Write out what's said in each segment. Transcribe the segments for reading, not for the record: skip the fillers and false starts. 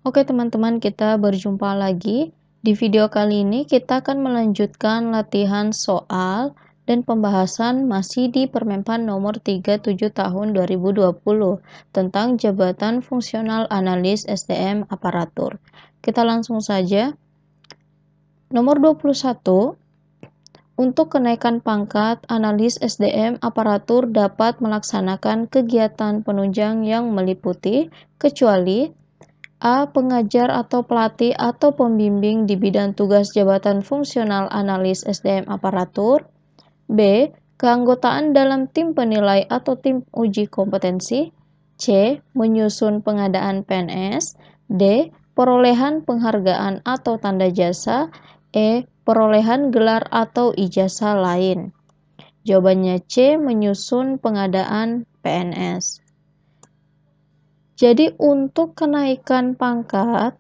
Oke teman-teman, kita berjumpa lagi. Di video kali ini kita akan melanjutkan latihan soal dan pembahasan masih di Permenpan nomor 37 tahun 2020 tentang jabatan fungsional analis SDM aparatur. Kita langsung saja. Nomor 21. Untuk kenaikan pangkat, analis SDM aparatur dapat melaksanakan kegiatan penunjang yang meliputi kecuali A. Pengajar atau pelatih atau pembimbing di bidang tugas jabatan fungsional analis SDM aparatur. B. Keanggotaan dalam tim penilai atau tim uji kompetensi. C. Menyusun pengadaan PNS. D. Perolehan penghargaan atau tanda jasa. E. Perolehan gelar atau ijazah lain. Jawabannya C. Menyusun pengadaan PNS. Jadi untuk kenaikan pangkat,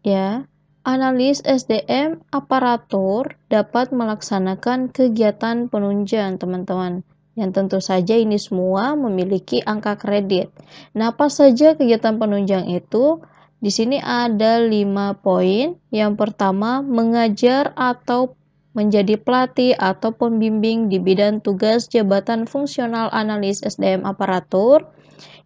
ya, analis SDM aparatur dapat melaksanakan kegiatan penunjang, teman-teman. Yang tentu saja ini semua memiliki angka kredit. Nah, apa saja kegiatan penunjang itu? Di sini ada 5 poin. Yang pertama, mengajar atau menjadi pelatih atau pembimbing di bidang tugas jabatan fungsional analis SDM aparatur.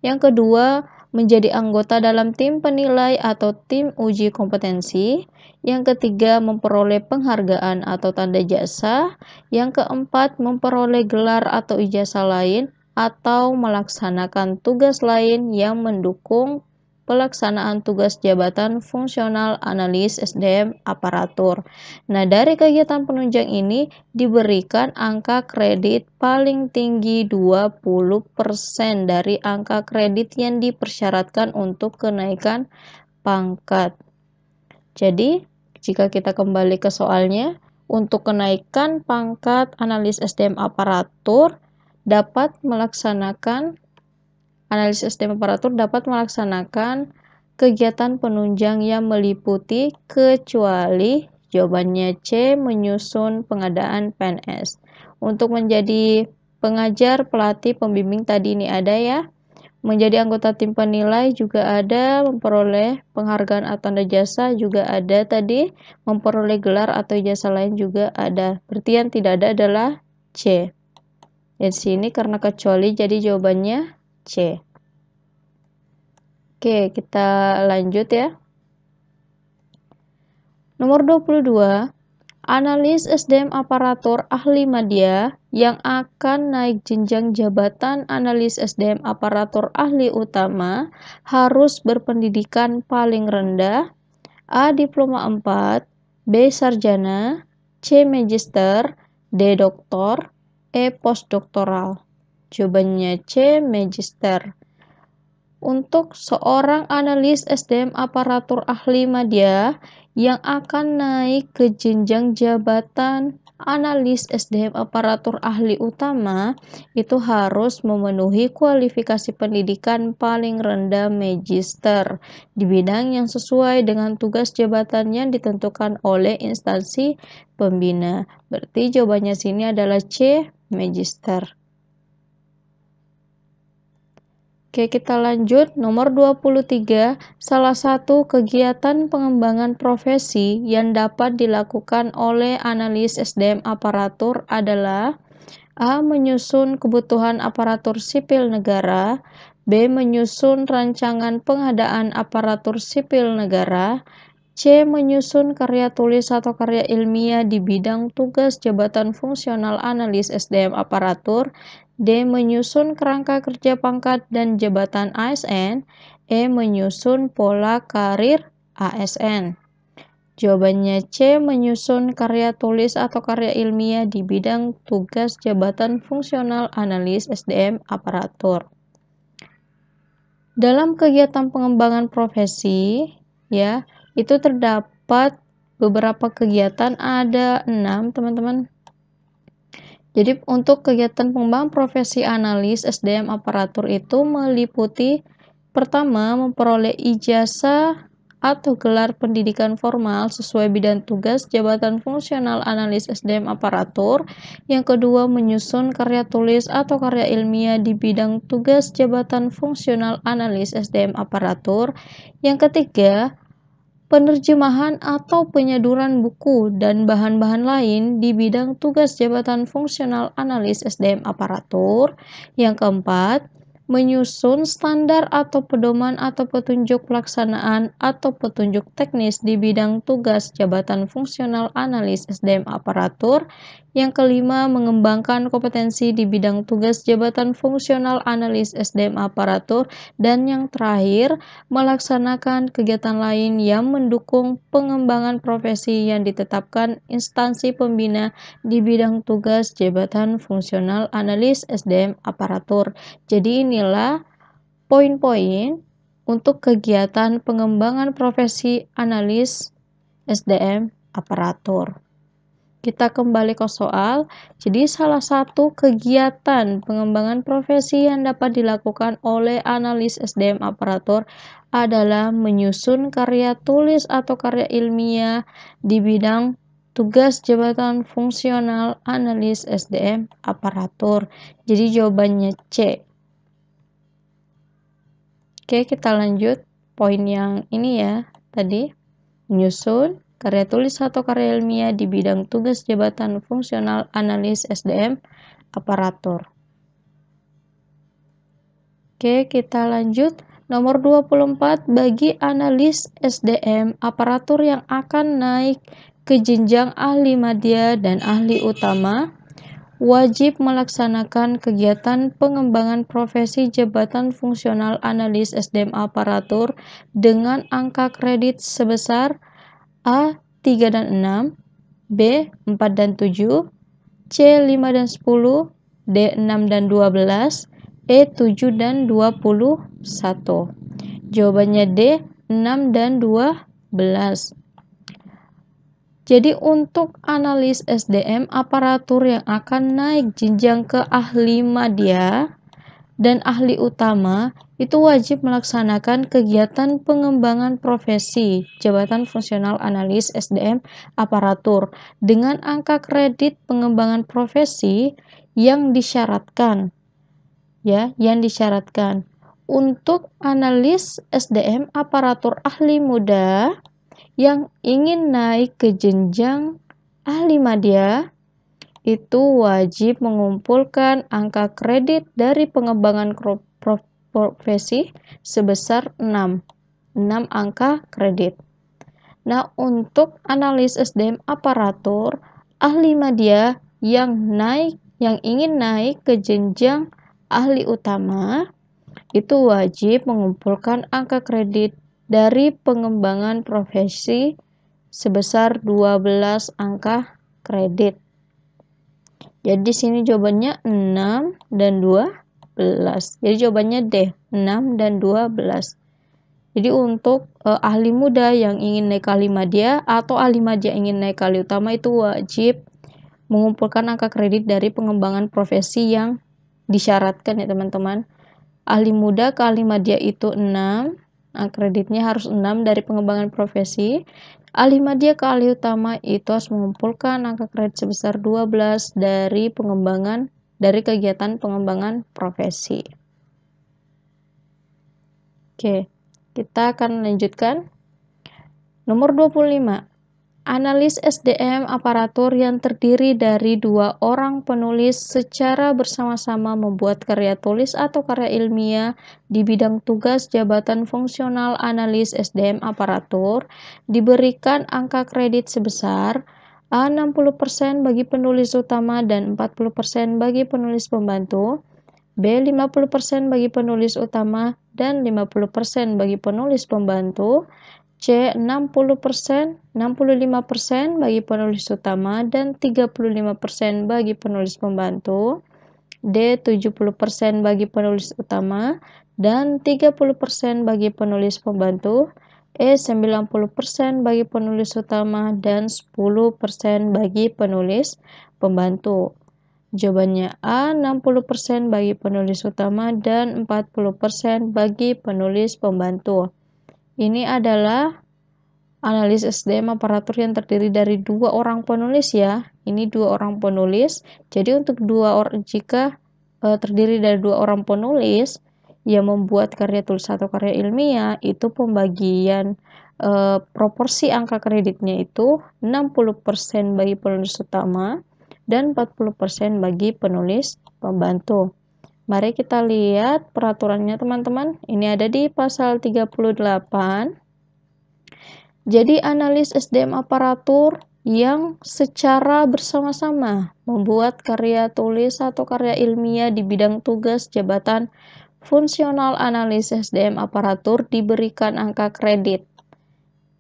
Yang kedua, menjadi anggota dalam tim penilai atau tim uji kompetensi. Yang ketiga, memperoleh penghargaan atau tanda jasa. Yang keempat, memperoleh gelar atau ijazah lain atau melaksanakan tugas lain yang mendukung pelaksanaan tugas jabatan fungsional analis SDM aparatur. Nah, dari kegiatan penunjang ini diberikan angka kredit paling tinggi 20% dari angka kredit yang dipersyaratkan untuk kenaikan pangkat. Jadi, jika kita kembali ke soalnya, untuk kenaikan pangkat analis SDM aparatur dapat melaksanakan kegiatan penunjang yang meliputi kecuali jawabannya C. Menyusun pengadaan PNS. Untuk menjadi pengajar, pelatih, pembimbing tadi ini ada ya. Menjadi anggota tim penilai juga ada, memperoleh penghargaan atau tanda jasa juga ada tadi, memperoleh gelar atau ijazah lain juga ada. Berarti yang tidak ada adalah C. Di sini karena kecuali jadi jawabannya C. Oke, kita lanjut ya. Nomor 22. Analis SDM aparatur ahli media yang akan naik jenjang jabatan analis SDM aparatur ahli utama harus berpendidikan paling rendah A. Diploma 4, B. Sarjana, C. Magister, D. Doktor, E. Postdoktoral. Jawabannya C. Magister. Untuk seorang analis SDM aparatur ahli media yang akan naik ke jenjang jabatan analis SDM aparatur ahli utama itu harus memenuhi kualifikasi pendidikan paling rendah magister di bidang yang sesuai dengan tugas jabatan yang ditentukan oleh instansi pembina. Berarti jawabannya sini adalah C, magister. Oke, kita lanjut. Nomor 23, salah satu kegiatan pengembangan profesi yang dapat dilakukan oleh analis SDM aparatur adalah A. Menyusun kebutuhan aparatur sipil negara, B. Menyusun rancangan pengadaan aparatur sipil negara, C. Menyusun karya tulis atau karya ilmiah di bidang tugas jabatan fungsional analis SDM aparatur, D. Menyusun kerangka kerja pangkat dan jabatan ASN, E. Menyusun pola karir ASN. Jawabannya C. Menyusun karya tulis atau karya ilmiah di bidang tugas jabatan fungsional analis SDM aparatur. Dalam kegiatan pengembangan profesi, ya, itu terdapat beberapa kegiatan, ada 6, teman-teman. Jadi untuk kegiatan pengembangan profesi analis SDM aparatur itu meliputi pertama, memperoleh ijazah atau gelar pendidikan formal sesuai bidang tugas jabatan fungsional analis SDM aparatur. Yang kedua, menyusun karya tulis atau karya ilmiah di bidang tugas jabatan fungsional analis SDM aparatur. Yang ketiga, penerjemahan atau penyaduran buku dan bahan-bahan lain di bidang tugas jabatan fungsional analis SDM aparatur. Yang keempat, menyusun standar atau pedoman atau petunjuk pelaksanaan atau petunjuk teknis di bidang tugas jabatan fungsional analis SDM aparatur. Yang kelima, mengembangkan kompetensi di bidang tugas jabatan fungsional analis SDM aparatur. Dan yang terakhir, melaksanakan kegiatan lain yang mendukung pengembangan profesi yang ditetapkan instansi pembina di bidang tugas jabatan fungsional analis SDM aparatur. Jadi inilah poin-poin untuk kegiatan pengembangan profesi analis SDM aparatur. Kita kembali ke soal. Jadi salah satu kegiatan pengembangan profesi yang dapat dilakukan oleh analis SDM aparatur adalah menyusun karya tulis atau karya ilmiah di bidang tugas jabatan fungsional analis SDM aparatur. Jadi jawabannya C. Oke, kita lanjut poin yang ini ya, tadi menyusun karya tulis atau karya ilmiah di bidang tugas jabatan fungsional analis SDM aparatur. Oke, kita lanjut. Nomor 24, bagi analis SDM aparatur yang akan naik ke jenjang ahli madya dan ahli utama, wajib melaksanakan kegiatan pengembangan profesi jabatan fungsional analis SDM aparatur dengan angka kredit sebesar A 3 dan 6, B 4 dan 7, C 5 dan 10, D 6 dan 12, E 7 dan 21. Jawabannya D 6 dan 12. Jadi untuk analis SDM aparatur yang akan naik jenjang ke ahli madya dan ahli utama itu wajib melaksanakan kegiatan pengembangan profesi jabatan fungsional analis SDM aparatur dengan angka kredit pengembangan profesi yang disyaratkan. Yang disyaratkan. Untuk analis SDM aparatur ahli muda yang ingin naik ke jenjang ahli madya itu wajib mengumpulkan angka kredit dari pengembangan profesi sebesar 6 angka kredit. Nah, untuk analis SDM aparatur ahli madya yang ingin naik ke jenjang ahli utama itu wajib mengumpulkan angka kredit dari pengembangan profesi sebesar 12 angka kredit. Jadi di sini jawabannya 6 dan 12. Jadi jawabannya D, 6 dan 12. Jadi untuk ahli muda yang ingin naik ke ahli madya atau ahli madya ingin naik ke ahli utama itu wajib mengumpulkan angka kredit dari pengembangan profesi yang disyaratkan ya teman-teman. Ahli muda ke ahli madya itu 6, kreditnya harus 6 dari pengembangan profesi. Ahli madya ke ahli utama itu harus mengumpulkan angka kredit sebesar 12 dari kegiatan pengembangan profesi. Oke, kita akan lanjutkan. Nomor 25. Analis SDM aparatur yang terdiri dari 2 orang penulis secara bersama-sama membuat karya tulis atau karya ilmiah di bidang tugas jabatan fungsional analis SDM aparatur diberikan angka kredit sebesar A 60% bagi penulis utama dan 40% bagi penulis pembantu, B 50% bagi penulis utama dan 50% bagi penulis pembantu, C 60%, 65% bagi penulis utama dan 35% bagi penulis pembantu, D 70% bagi penulis utama dan 30% bagi penulis pembantu, E 90% bagi penulis utama dan 10% bagi penulis pembantu. Jawabannya A 60% bagi penulis utama dan 40% bagi penulis pembantu. Ini adalah analis SDM aparatur yang terdiri dari 2 orang penulis ya. Ini 2 orang penulis. Jadi untuk jika terdiri dari 2 orang penulis, yang membuat karya tulis atau karya ilmiah, itu pembagian proporsi angka kreditnya itu 60% bagi penulis utama dan 40% bagi penulis pembantu. Mari kita lihat peraturannya teman-teman. Ini ada di pasal 38. Jadi analis SDM aparatur yang secara bersama-sama membuat karya tulis atau karya ilmiah di bidang tugas jabatan fungsional analis SDM aparatur diberikan angka kredit.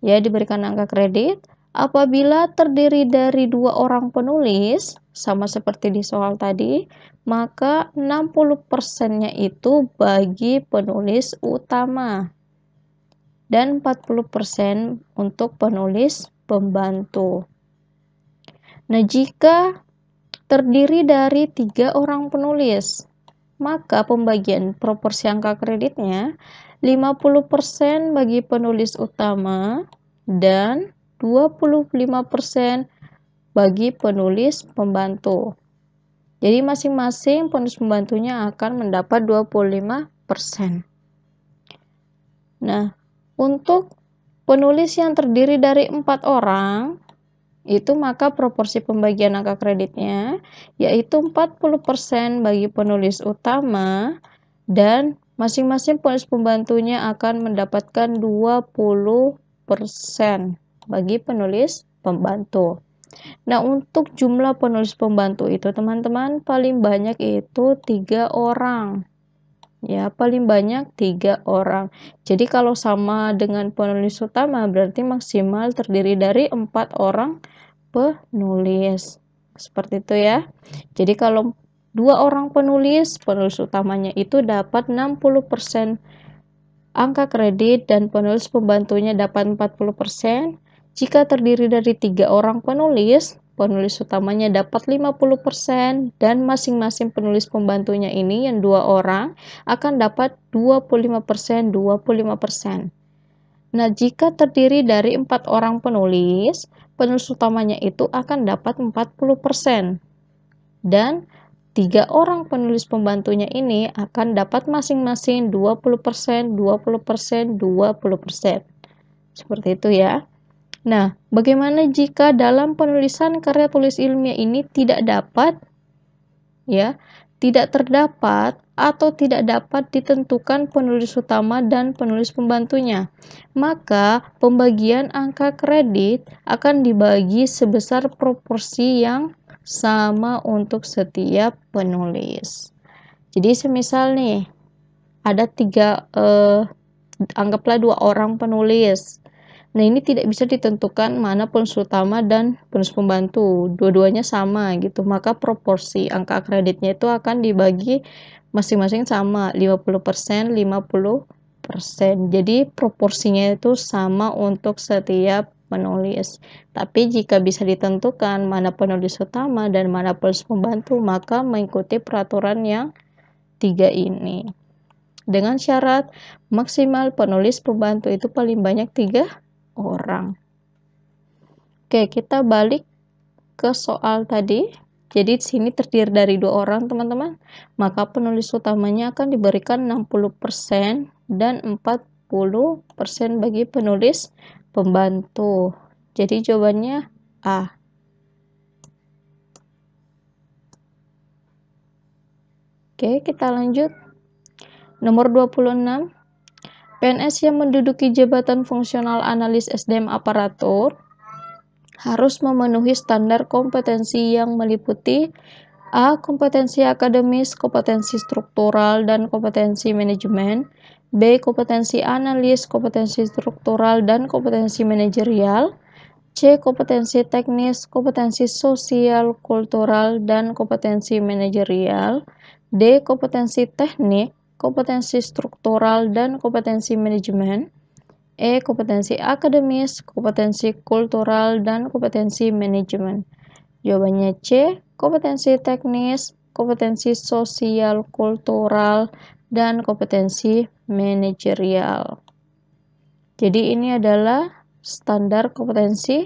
Ya, diberikan angka kredit apabila terdiri dari 2 orang penulis, sama seperti di soal tadi, maka 60%-nya itu bagi penulis utama dan 40% untuk penulis pembantu. Nah, jika terdiri dari 3 orang penulis, maka pembagian proporsi angka kreditnya 50% bagi penulis utama dan 25% bagi penulis pembantu. Jadi masing-masing penulis pembantunya akan mendapat 25%. Nah, untuk penulis yang terdiri dari 4 orang, itu maka proporsi pembagian angka kreditnya yaitu 40% bagi penulis utama dan masing-masing penulis pembantunya akan mendapatkan 20% bagi penulis pembantu. Nah, untuk jumlah penulis pembantu itu teman-teman paling banyak itu 3 orang. Ya, paling banyak 3 orang. Jadi kalau sama dengan penulis utama berarti maksimal terdiri dari 4 orang penulis. Seperti itu ya. Jadi kalau 2 orang penulis utamanya itu dapat 60% angka kredit dan penulis pembantunya dapat 40%. Jika terdiri dari 3 orang penulis utamanya dapat 50% dan masing-masing penulis pembantunya ini yang 2 orang akan dapat 25%. Nah, jika terdiri dari 4 orang penulis utamanya itu akan dapat 40% dan 3 orang penulis pembantunya ini akan dapat masing-masing 20%. Seperti itu ya. Nah, bagaimana jika dalam penulisan karya tulis ilmiah ini tidak terdapat atau tidak dapat ditentukan penulis utama dan penulis pembantunya? Maka pembagian angka kredit akan dibagi sebesar proporsi yang sama untuk setiap penulis. Jadi semisal nih ada anggaplah 2 orang penulis. Nah, ini tidak bisa ditentukan mana penulis utama dan penulis pembantu, dua-duanya sama gitu, maka proporsi angka kreditnya itu akan dibagi masing-masing sama, 50%, 50%. Jadi proporsinya itu sama untuk setiap penulis. Tapi jika bisa ditentukan mana penulis utama dan mana penulis pembantu, maka mengikuti peraturan yang 3 ini. Dengan syarat maksimal penulis pembantu itu paling banyak 3 orang. Oke, kita balik ke soal tadi. Jadi di sini terdiri dari 2 orang, teman-teman. Maka penulis utamanya akan diberikan 60% dan 40% bagi penulis pembantu. Jadi jawabannya A. Oke, kita lanjut. Nomor 26. PNS yang menduduki jabatan fungsional analis SDM aparatur harus memenuhi standar kompetensi yang meliputi A. Kompetensi akademis, kompetensi struktural, dan kompetensi manajemen. B. Kompetensi analis, kompetensi struktural, dan kompetensi manajerial. C. Kompetensi teknis, kompetensi sosial, kultural, dan kompetensi manajerial. D. Kompetensi teknik, kompetensi struktural, dan kompetensi manajemen. E. Kompetensi akademis, kompetensi kultural, dan kompetensi manajemen. Jawabannya C. Kompetensi teknis, kompetensi sosial, kultural, dan kompetensi manajerial. Jadi ini adalah standar kompetensi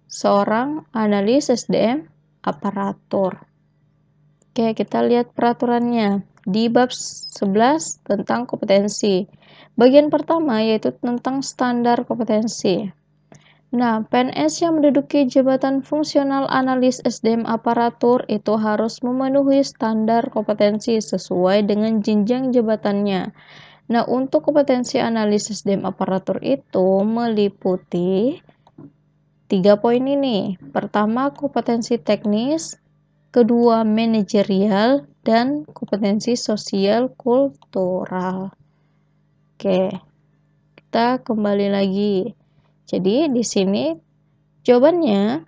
seorang analis SDM aparatur. Oke, kita lihat peraturannya. di bab 11 tentang kompetensi. Bagian pertama yaitu tentang standar kompetensi. Nah, PNS yang menduduki jabatan fungsional analis SDM aparatur itu harus memenuhi standar kompetensi sesuai dengan jenjang jabatannya. Nah, untuk kompetensi analis SDM aparatur itu meliputi 3 poin ini. Pertama, kompetensi teknis, kedua, manajerial, dan kompetensi sosial kultural. Oke, kita kembali lagi. Jadi di sini jawabannya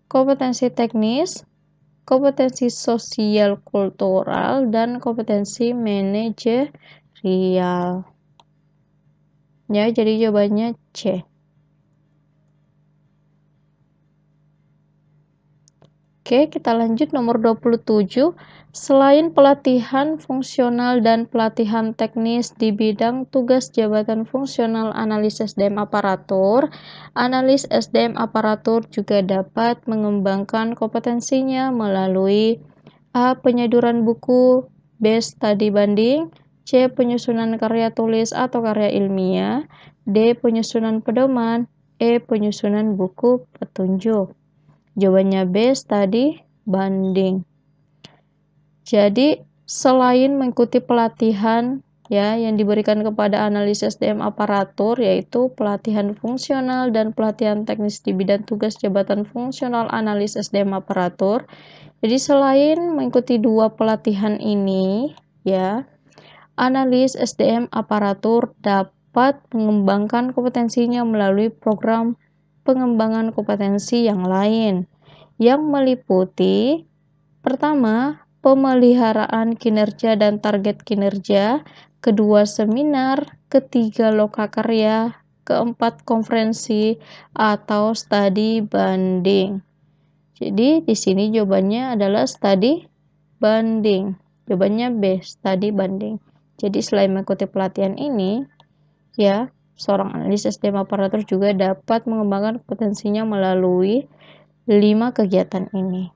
kompetensi teknis, kompetensi sosial kultural, dan kompetensi manajerial. Ya, jadi jawabannya C. Oke, kita lanjut nomor 27. Selain pelatihan fungsional dan pelatihan teknis di bidang tugas jabatan fungsional analis SDM aparatur, analis SDM aparatur juga dapat mengembangkan kompetensinya melalui A. Penyaduran buku, B. Studi banding, C. Penyusunan karya tulis atau karya ilmiah, D. Penyusunan pedoman, E. Penyusunan buku petunjuk. Jawabannya B, studi banding. Jadi, selain mengikuti pelatihan ya yang diberikan kepada analis SDM aparatur, yaitu pelatihan fungsional dan pelatihan teknis di bidang tugas jabatan fungsional analis SDM aparatur. Jadi, selain mengikuti dua pelatihan ini, ya, analis SDM aparatur dapat mengembangkan kompetensinya melalui program pengembangan kompetensi yang lain, yang meliputi pertama, pemeliharaan kinerja dan target kinerja, kedua, seminar, ketiga, lokakarya, keempat, konferensi atau studi banding. Jadi di sini jawabannya adalah studi banding. Jawabannya B, studi banding. Jadi selain mengikuti pelatihan ini, ya, seorang analis SDM aparatur juga dapat mengembangkan kompetensinya melalui 5 kegiatan ini.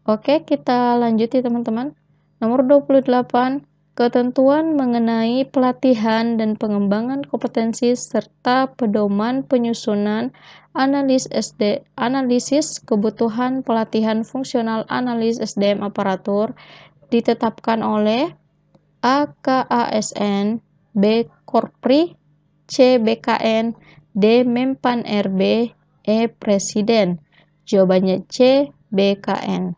Oke, kita lanjut ya teman-teman. Nomor 28, ketentuan mengenai pelatihan dan pengembangan kompetensi serta pedoman penyusunan analisis kebutuhan pelatihan fungsional analis SDM aparatur ditetapkan oleh A. KASN, B. Korpri, C. BKN, D. Mempan RB, E. Presiden. Jawabannya C. BKN.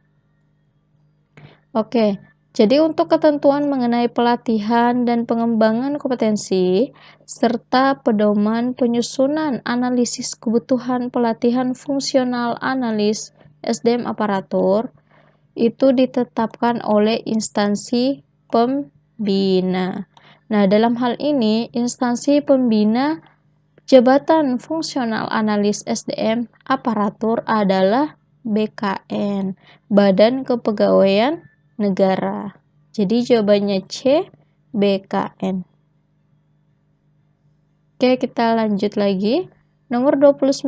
Oke, jadi untuk ketentuan mengenai pelatihan dan pengembangan kompetensi serta pedoman penyusunan analisis kebutuhan pelatihan fungsional analis SDM aparatur itu ditetapkan oleh instansi pembina. Nah, dalam hal ini, instansi pembina jabatan fungsional analis SDM aparatur adalah BKN, Badan Kepegawaian Negara. Jadi jawabannya C, BKN. Oke, kita lanjut lagi. Nomor 29,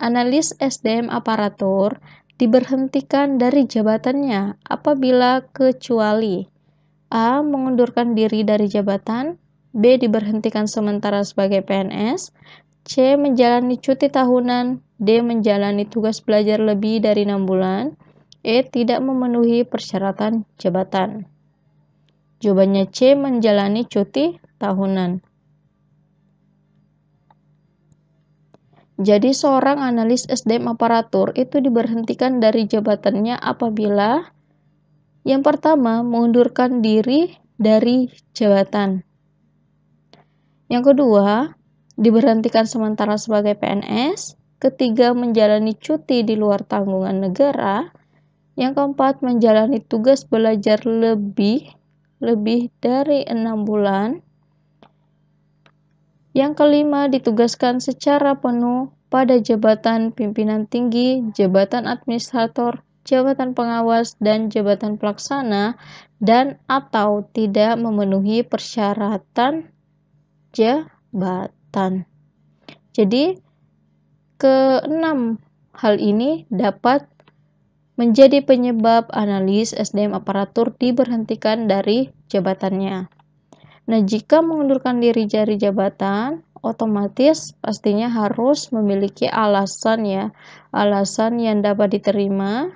analis SDM aparatur diberhentikan dari jabatannya apabila kecuali A. Mengundurkan diri dari jabatan, B. Diberhentikan sementara sebagai PNS, C. Menjalani cuti tahunan, D. Menjalani tugas belajar lebih dari 6 bulan, E. Tidak memenuhi persyaratan jabatan. Jawabannya C. Menjalani cuti tahunan. Jadi seorang analis SDM aparatur itu diberhentikan dari jabatannya apabila yang pertama, mengundurkan diri dari jabatan. Yang kedua, diberhentikan sementara sebagai PNS. Ketiga, menjalani cuti di luar tanggungan negara. Yang keempat, menjalani tugas belajar lebih dari 6 bulan. Yang kelima, ditugaskan secara penuh pada jabatan pimpinan tinggi, jabatan administrator, jabatan pengawas, dan jabatan pelaksana, dan atau tidak memenuhi persyaratan jabatan. Jadi, keenam hal ini dapat menjadi penyebab analis SDM aparatur diberhentikan dari jabatannya. Nah, jika mengundurkan diri dari jabatan, otomatis pastinya harus memiliki alasan ya, alasan yang dapat diterima.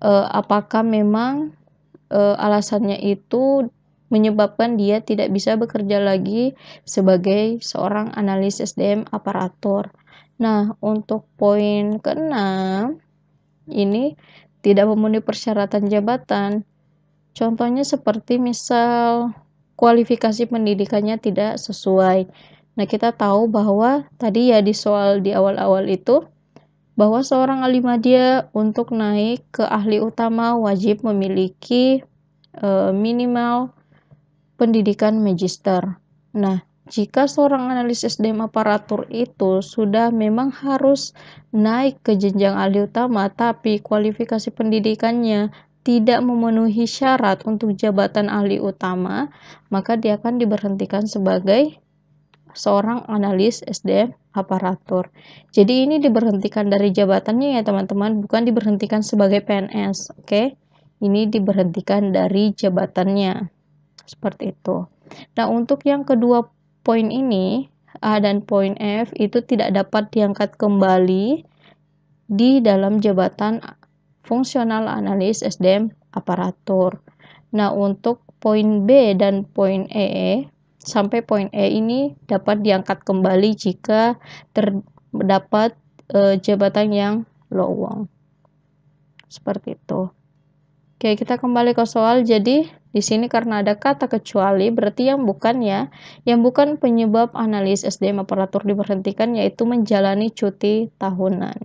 Apakah memang alasannya itu menyebabkan dia tidak bisa bekerja lagi sebagai seorang analis SDM aparatur. Nah, untuk poin ke-6 ini tidak memenuhi persyaratan jabatan. Contohnya seperti misal kualifikasi pendidikannya tidak sesuai. Nah, kita tahu bahwa tadi ya di soal di awal-awal itu bahwa seorang ahli media untuk naik ke ahli utama wajib memiliki minimal pendidikan magister. Nah, jika seorang analis SDM aparatur itu sudah memang harus naik ke jenjang ahli utama, tapi kualifikasi pendidikannya tidak memenuhi syarat untuk jabatan ahli utama, maka dia akan diberhentikan sebagai seorang analis SDM aparatur. Jadi ini diberhentikan dari jabatannya ya teman-teman, bukan diberhentikan sebagai PNS, oke? Ini diberhentikan dari jabatannya. Seperti itu. Nah, untuk yang kedua poin ini, A dan poin F itu tidak dapat diangkat kembali di dalam jabatan fungsional analis SDM aparatur. Nah, untuk poin B dan poin E sampai poin E ini dapat diangkat kembali jika terdapat jabatan yang lowong. Seperti itu. Oke, kita kembali ke soal. Jadi, di sini karena ada kata kecuali, berarti yang bukan penyebab analis SDM aparatur diberhentikan yaitu menjalani cuti tahunan.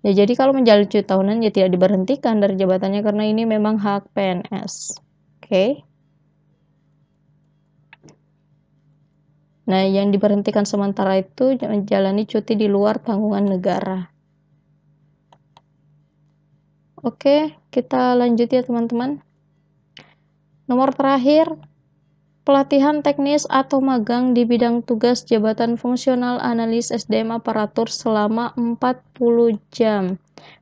Ya, jadi kalau menjalani cuti tahunan ya tidak diberhentikan dari jabatannya karena ini memang hak PNS. Oke. Nah, yang diberhentikan sementara itu menjalani cuti di luar tanggungan negara. Oke, kita lanjut ya teman-teman. Nomor terakhir, pelatihan teknis atau magang di bidang tugas jabatan fungsional analis SDM aparatur selama 40 jam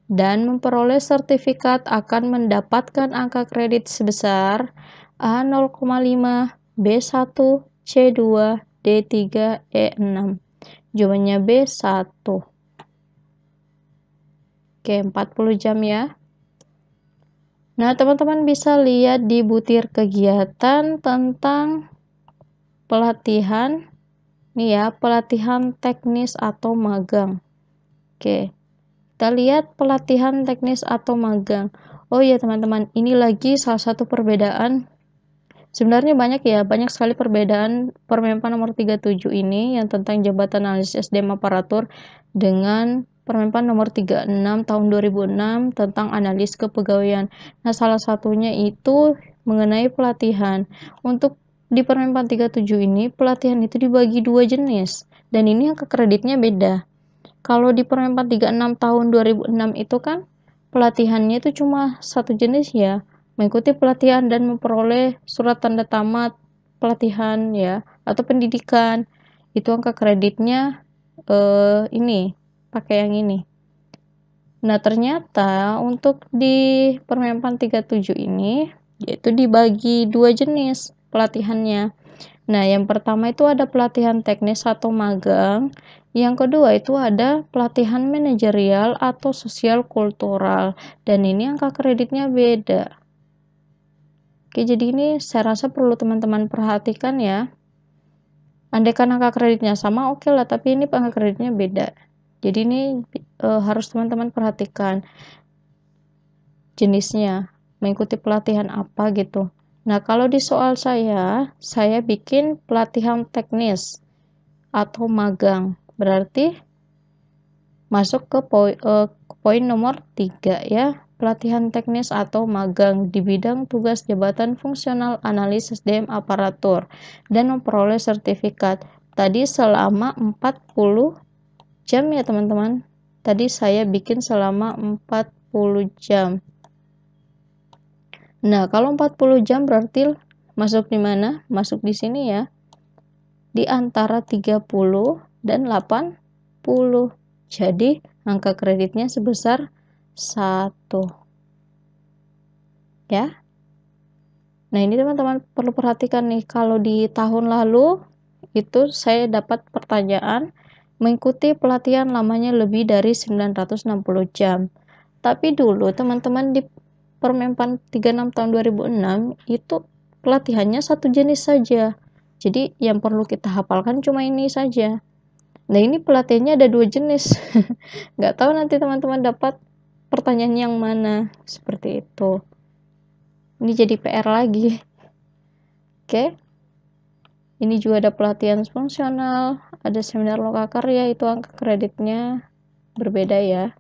dan memperoleh sertifikat akan mendapatkan angka kredit sebesar A0,5, B1, C2, D3, E6. Jawabannya B1. Oke, 40 jam ya. Nah, teman-teman bisa lihat di butir kegiatan tentang pelatihan. Nih ya, pelatihan teknis atau magang. Oke, kita lihat pelatihan teknis atau magang. Oh iya teman-teman, ini lagi salah satu perbedaan. Sebenarnya banyak sekali perbedaan Permenpan nomor 37 ini yang tentang jabatan analis SDM aparatur dengan Permenpan nomor 36 tahun 2006 tentang analis kepegawaian. Nah, salah satunya itu mengenai pelatihan. Untuk di Permenpan 37 ini, pelatihan itu dibagi dua jenis dan ini angka kreditnya beda. Kalau di Permenpan 36 tahun 2006 itu kan pelatihannya itu cuma satu jenis ya, mengikuti pelatihan dan memperoleh surat tanda tamat pelatihan ya atau pendidikan. Itu angka kreditnya ini pakai yang ini. Nah, ternyata untuk di Permenpan 37 ini yaitu dibagi dua jenis pelatihannya. Nah, yang pertama itu ada pelatihan teknis atau magang. Yang kedua itu ada pelatihan manajerial atau sosial kultural. Dan ini angka kreditnya beda. Oke, jadi ini saya rasa perlu teman-teman perhatikan ya. Andaikan angka kreditnya sama, oke lah, tapi ini angka kreditnya beda. Jadi ini harus teman-teman perhatikan jenisnya, mengikuti pelatihan apa gitu. Nah, kalau di soal saya bikin pelatihan teknis atau magang. Berarti masuk ke poin nomor 3 ya. Pelatihan teknis atau magang di bidang tugas jabatan fungsional analis SDM aparatur dan memperoleh sertifikat. Tadi selama 40 jam ya teman-teman. Tadi saya bikin selama 40 jam. Nah, kalau 40 jam berarti masuk di mana? Masuk di sini ya. Di antara 30 dan 80. Jadi, angka kreditnya sebesar Ya. Nah, ini teman-teman perlu perhatikan nih, kalau di tahun lalu itu saya dapat pertanyaan mengikuti pelatihan lamanya lebih dari 960 jam. Tapi dulu teman-teman di Permenpan 36 tahun 2006 itu pelatihannya satu jenis saja. Jadi yang perlu kita hafalkan cuma ini saja. Nah, ini pelatihannya ada 2 jenis. Nggak tahu nanti teman-teman dapat pertanyaan yang mana, seperti itu. Ini jadi PR lagi. Oke. Ini juga ada pelatihan fungsional, ada seminar lokakarya, itu angka kreditnya berbeda ya.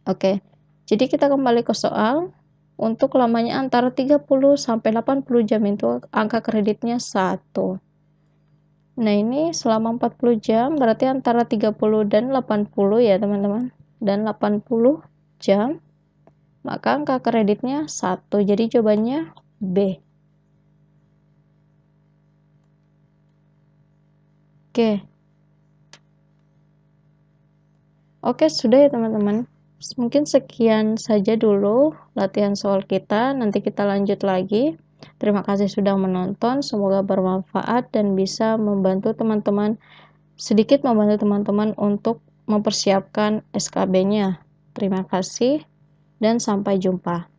Oke. Jadi kita kembali ke soal. Untuk lamanya antara 30 sampai 80 jam itu angka kreditnya 1. Nah, ini selama 40 jam berarti antara 30 dan 80 ya, teman-teman. Dan 80 jam. Maka angka kreditnya 1. Jadi jawabannya B. Oke, sudah ya teman-teman. Mungkin sekian saja dulu latihan soal kita. Nanti kita lanjut lagi. Terima kasih sudah menonton. Semoga bermanfaat dan bisa membantu teman-teman, sedikit membantu teman-teman untuk mempersiapkan SKB-nya. Terima kasih dan sampai jumpa.